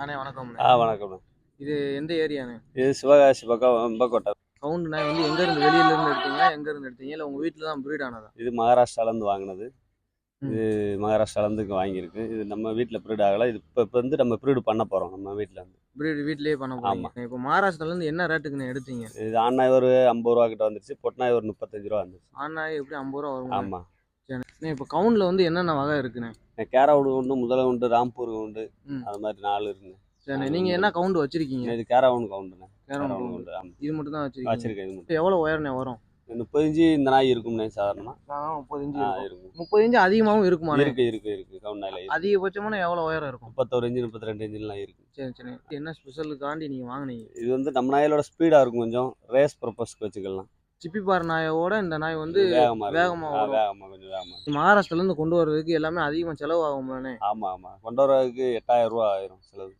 அண்ணே வணக்கம்ண்ணே. வணக்கம்ண்ணே. இது எந்த ஏரியாண்ணே? இது சிவகாசி பக்கம் வெம்பக்கோட்டை. கவுண்டுண்ணே வந்து எங்கேருந்து வெளியிலேருந்து எடுத்தீங்களா? எங்கேருந்து எடுத்தீங்க? இல்லை உங்கள் வீட்டில் தான் ப்ரீட் ஆனதா? இது மகாராஷ்டிராலேருந்து வாங்கினது. ம். இது மகாராஷ்டிராலேருந்து வாங்கியிருக்கு. இது நம்ம வீட்டில் ப்ரீட் ஆகலை. இது இப்போ வந்து நம்ம ப்ரீடு பண்ண போகிறோம் நம்ம வீட்டில் வந்து. ப்ரீட் வீட்லேயே பண்ண போகிறீங்க. இப்போ மகாராஷ்டிராலேருந்து என்ன ரேட்டுக்குண்ணே எடுத்தீங்க? இது ஆண் ஒரு 50 ரூபா கிட்ட வந்துருச்சு. பொட்நாய் ஒரு 35 ரூபா வந்துருச்சு. ஆண்ணாய் எப்படி 50 ரூபா வரும்? ஆமாம். சரிண்ணே. இப்போ கவுண்டில் வந்து என்னென்ன வகை இருக்குண்ணே? கேராவுடு உண்டு, முதலை உண்டு, ராம்பூர் உண்டு, அது மாதிரி 4 இருக்குங்க. சரிண்ணே. நீங்கள் என்ன கவுண்டு வச்சிருக்கீங்க? இது கேராவுண்டு கவுண்டுண்ணே. கேராவுண்டு உண்டு. ஆமாம், இது மட்டும் தான் வச்சிருக்கேன். இது மட்டும். எவ்வளோ உயரண்ணே வரும்? 30 இன்ச்சு இந்த நாய் இருக்கும்ண்ணே சாதாரணமாக. 30 இன்ச்சு இருக்கும். 30 இன்ச்சு அதிகமாகவும் இருக்குமா? இருக்கு கவுண்ட் நாயில். அதிகபட்சமான எவ்வளோ உயரம் இருக்கும்? 31 இன்ச்சு 32 இன்ச்சுலாம் இருக்குது. சரி. என்ன ஸ்பெஷலுக்காண்டி நீங்கள் வாங்கினீங்க? இது வந்து நம்ம நாயோட ஸ்பீடாக இருக்கும், கொஞ்சம் ரேஸ் பர்பஸ்க்கு வச்சுக்கலாம். சிப்பிப்பார் நாயோட இந்த நாய் வந்து வேகமாக கொஞ்சம் வேகமாக. மகாராஷ்டிராலேருந்து கொண்டு வர்றதுக்கு எல்லாமே அதிகமாக செலவு ஆகும்ண்ணே? ஆமாம். கொண்டு வரதுக்கு 8000 ரூபா ஆயிரும் செலவு.